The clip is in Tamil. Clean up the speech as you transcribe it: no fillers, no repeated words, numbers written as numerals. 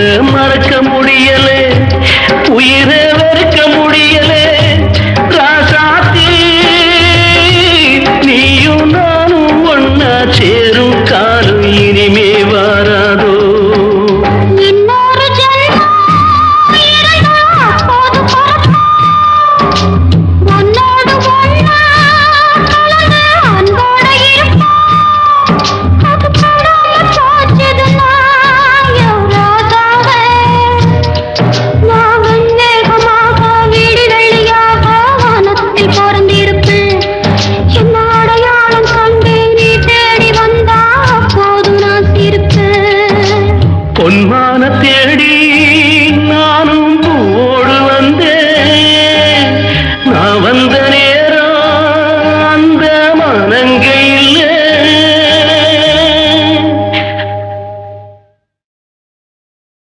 மறக்க முடியலே, உயிரை வெறுக்க முடியலே. ராசாத்தி நீயும் நானும் ஒன்னா சேரும் காலம் இனிமே வாராதோ. பொன்மான தேடி நானும்